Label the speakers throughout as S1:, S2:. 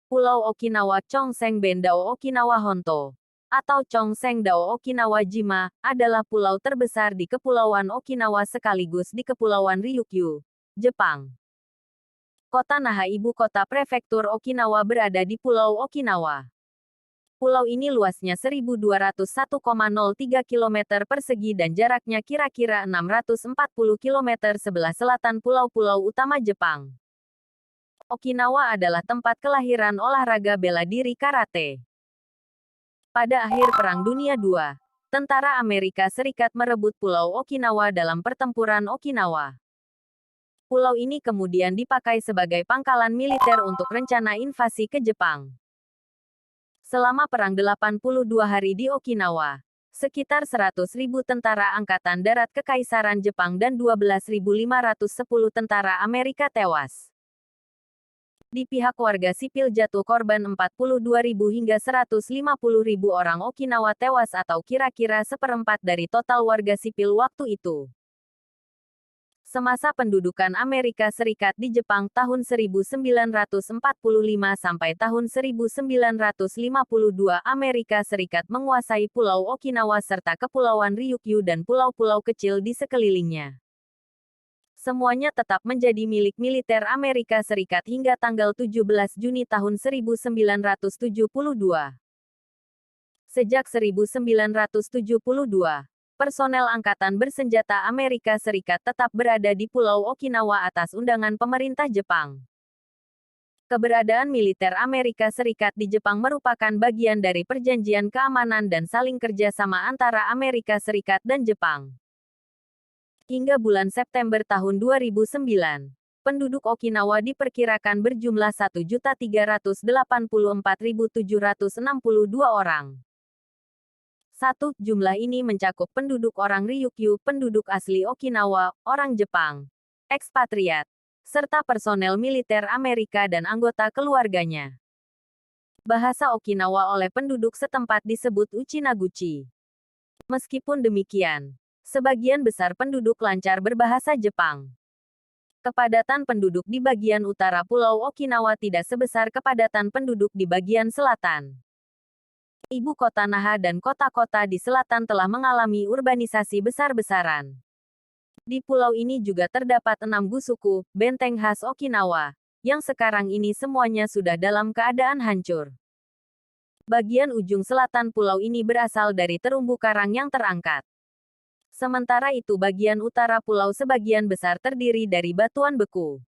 S1: Pulau Okinawa Chongseng-ben-dao Okinawa Honto, atau Chongseng-dao Okinawa Jima, adalah pulau terbesar di Kepulauan Okinawa sekaligus di Kepulauan Ryukyu, Jepang. Kota Naha, ibu kota prefektur Okinawa, berada di Pulau Okinawa. Pulau ini luasnya 1.201,03 km persegi dan jaraknya kira-kira 640 km sebelah selatan pulau-pulau utama Jepang. Okinawa adalah tempat kelahiran olahraga bela diri karate. Pada akhir Perang Dunia II, tentara Amerika Serikat merebut Pulau Okinawa dalam pertempuran Okinawa. Pulau ini kemudian dipakai sebagai pangkalan militer untuk rencana invasi ke Jepang. Selama Perang 82 hari di Okinawa, sekitar 100.000 tentara Angkatan Darat Kekaisaran Jepang dan 12.510 tentara Amerika tewas. Di pihak warga sipil jatuh korban 42.000 hingga 150.000 orang Okinawa tewas atau kira-kira seperempat dari total warga sipil waktu itu. Semasa pendudukan Amerika Serikat di Jepang tahun 1945 sampai tahun 1952, Amerika Serikat menguasai Pulau Okinawa serta Kepulauan Ryukyu dan pulau-pulau kecil di sekelilingnya. Semuanya tetap menjadi milik militer Amerika Serikat hingga tanggal 17 Juni tahun 1972. Sejak 1972, personel Angkatan Bersenjata Amerika Serikat tetap berada di Pulau Okinawa atas undangan pemerintah Jepang. Keberadaan militer Amerika Serikat di Jepang merupakan bagian dari perjanjian keamanan dan saling kerjasama antara Amerika Serikat dan Jepang. Hingga bulan September tahun 2009, penduduk Okinawa diperkirakan berjumlah 1.384.762 orang. Jumlah ini mencakup penduduk orang Ryukyu, penduduk asli Okinawa, orang Jepang, ekspatriat, serta personel militer Amerika dan anggota keluarganya. Bahasa Okinawa oleh penduduk setempat disebut Uchinaguchi. Meskipun demikian, sebagian besar penduduk lancar berbahasa Jepang. Kepadatan penduduk di bagian utara Pulau Okinawa tidak sebesar kepadatan penduduk di bagian selatan. Ibu kota Naha dan kota-kota di selatan telah mengalami urbanisasi besar-besaran. Di pulau ini juga terdapat 6 gusuku, benteng khas Okinawa, yang sekarang ini semuanya sudah dalam keadaan hancur. Bagian ujung selatan pulau ini berasal dari terumbu karang yang terangkat. Sementara itu bagian utara pulau sebagian besar terdiri dari batuan beku.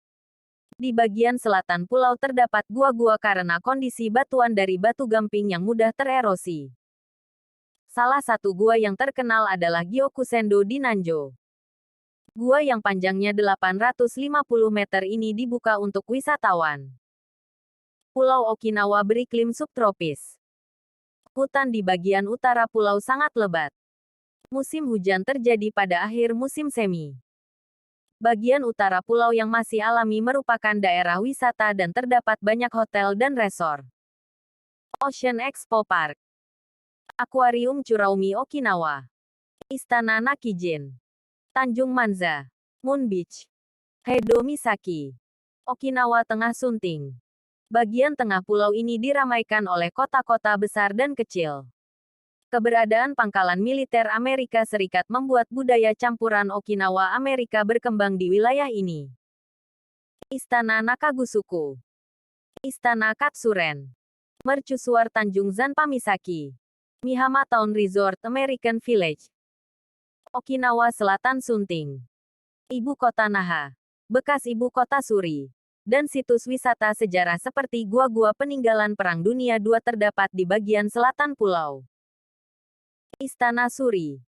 S1: Di bagian selatan pulau terdapat gua-gua karena kondisi batuan dari batu gamping yang mudah tererosi. Salah satu gua yang terkenal adalah Gyokusendo di Nanjo. Gua yang panjangnya 850 meter ini dibuka untuk wisatawan. Pulau Okinawa beriklim subtropis. Hutan di bagian utara pulau sangat lebat. Musim hujan terjadi pada akhir musim semi. Bagian utara pulau yang masih alami merupakan daerah wisata dan terdapat banyak hotel dan resort. Ocean Expo Park, Akuarium Churaumi Okinawa, Istana Nakijin, Tanjung Manza, Moon Beach, Heido Misaki, Okinawa Tengah Sunting. Bagian tengah pulau ini diramaikan oleh kota-kota besar dan kecil. Keberadaan pangkalan militer Amerika Serikat membuat budaya campuran Okinawa Amerika berkembang di wilayah ini. Istana Nakagusuku, Istana Katsuren, Mercusuar Tanjung Zanpa Misaki, Mihama Town Resort American Village, Okinawa Selatan Sunting, Ibu Kota Naha, bekas Ibu Kota Suri, dan situs wisata sejarah seperti gua-gua peninggalan Perang Dunia II terdapat di bagian selatan pulau. Istana Suri,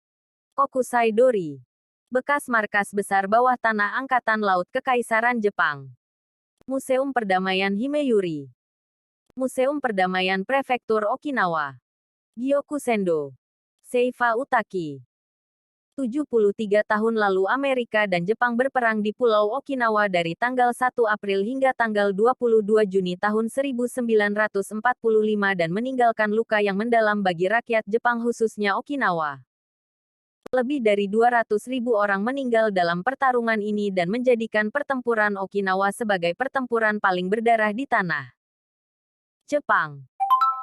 S1: Kokusai Dori, bekas markas besar bawah tanah Angkatan Laut Kekaisaran Jepang. Museum Perdamaian Himeyuri, Museum Perdamaian Prefektur Okinawa, Gyokusendo, Seifa Utaki. 73 tahun lalu Amerika dan Jepang berperang di Pulau Okinawa dari tanggal 1 April hingga tanggal 22 Juni tahun 1945 dan meninggalkan luka yang mendalam bagi rakyat Jepang khususnya Okinawa. Lebih dari 200.000 orang meninggal dalam pertarungan ini dan menjadikan pertempuran Okinawa sebagai pertempuran paling berdarah di tanah Jepang.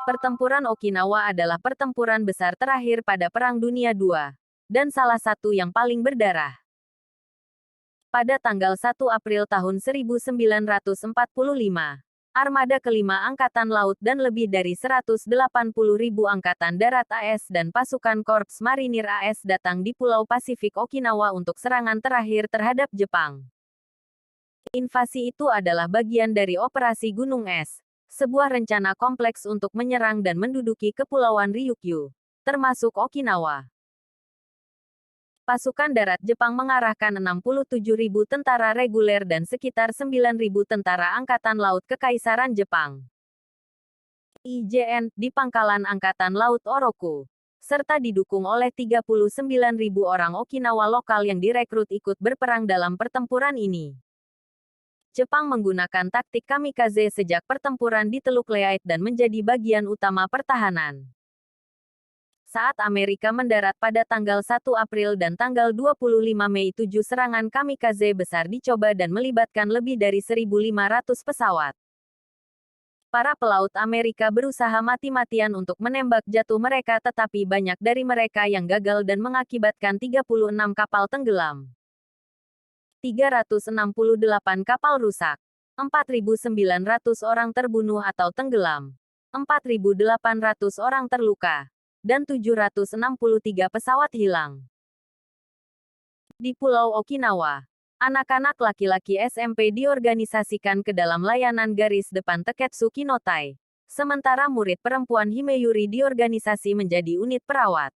S1: Pertempuran Okinawa adalah pertempuran besar terakhir pada Perang Dunia II, dan salah satu yang paling berdarah. Pada tanggal 1 April tahun 1945, Armada kelima Angkatan Laut dan lebih dari 180.000 Angkatan Darat AS dan pasukan Korps Marinir AS datang di Pulau Pasifik Okinawa untuk serangan terakhir terhadap Jepang. Invasi itu adalah bagian dari Operasi Gunung Es, sebuah rencana kompleks untuk menyerang dan menduduki Kepulauan Ryukyu, termasuk Okinawa. Pasukan darat Jepang mengarahkan 67.000 tentara reguler dan sekitar 9.000 tentara Angkatan Laut Kekaisaran Jepang (IJN) di pangkalan Angkatan Laut Oroku, serta didukung oleh 39.000 orang Okinawa lokal yang direkrut ikut berperang dalam pertempuran ini. Jepang menggunakan taktik kamikaze sejak pertempuran di Teluk Leait dan menjadi bagian utama pertahanan. Saat Amerika mendarat pada tanggal 1 April dan tanggal 25 Mei 7 serangan kamikaze besar dicoba dan melibatkan lebih dari 1.500 pesawat. Para pelaut Amerika berusaha mati-matian untuk menembak jatuh mereka tetapi banyak dari mereka yang gagal dan mengakibatkan 36 kapal tenggelam. 368 kapal rusak. 4.900 orang terbunuh atau tenggelam. 4.800 orang terluka. Dan 763 pesawat hilang. Di Pulau Okinawa, anak-anak laki-laki SMP diorganisasikan ke dalam layanan garis depan Teketsu Kinotai, sementara murid perempuan Himeyuri diorganisasi menjadi unit perawat.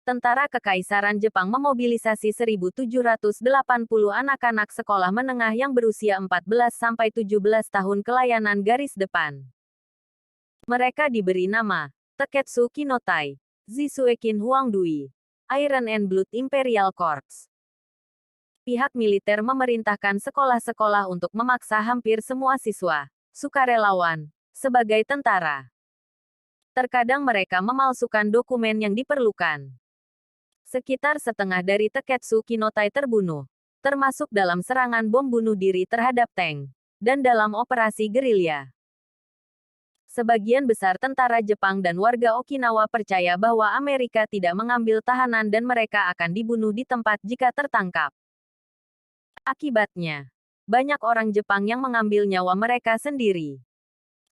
S1: Tentara Kekaisaran Jepang memobilisasi 1.780 anak-anak sekolah menengah yang berusia 14-17 tahun ke layanan garis depan. Mereka diberi nama Teketsu Kinotai, Zisuekin Huangdui, Iron and Blood Imperial Corps. Pihak militer memerintahkan sekolah-sekolah untuk memaksa hampir semua siswa, sukarelawan, sebagai tentara. Terkadang mereka memalsukan dokumen yang diperlukan. Sekitar setengah dari Teketsu Kinotai terbunuh, termasuk dalam serangan bom bunuh diri terhadap tank, dan dalam operasi gerilya. Sebagian besar tentara Jepang dan warga Okinawa percaya bahwa Amerika tidak mengambil tahanan dan mereka akan dibunuh di tempat jika tertangkap. Akibatnya, banyak orang Jepang yang mengambil nyawa mereka sendiri.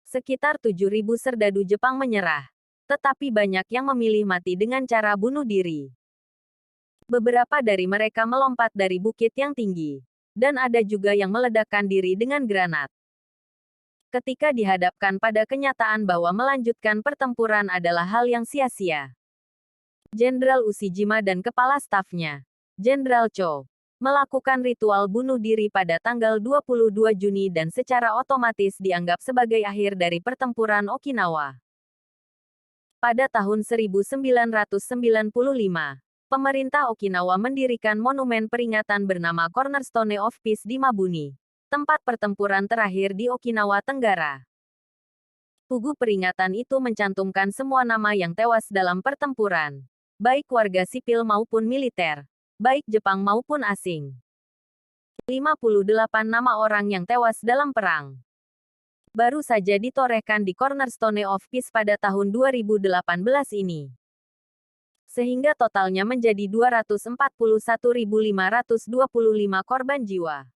S1: Sekitar 7.000 serdadu Jepang menyerah, tetapi banyak yang memilih mati dengan cara bunuh diri. Beberapa dari mereka melompat dari bukit yang tinggi, dan ada juga yang meledakkan diri dengan granat. Ketika dihadapkan pada kenyataan bahwa melanjutkan pertempuran adalah hal yang sia-sia, Jenderal Ushijima dan kepala stafnya, Jenderal Cho, melakukan ritual bunuh diri pada tanggal 22 Juni dan secara otomatis dianggap sebagai akhir dari pertempuran Okinawa. Pada tahun 1995, pemerintah Okinawa mendirikan monumen peringatan bernama Cornerstone of Peace di Mabuni, tempat pertempuran terakhir di Okinawa Tenggara. Tugu peringatan itu mencantumkan semua nama yang tewas dalam pertempuran, baik warga sipil maupun militer, baik Jepang maupun asing. 58 nama orang yang tewas dalam perang baru saja ditorehkan di Cornerstone of Peace pada tahun 2018 ini. Sehingga totalnya menjadi 241.525 korban jiwa.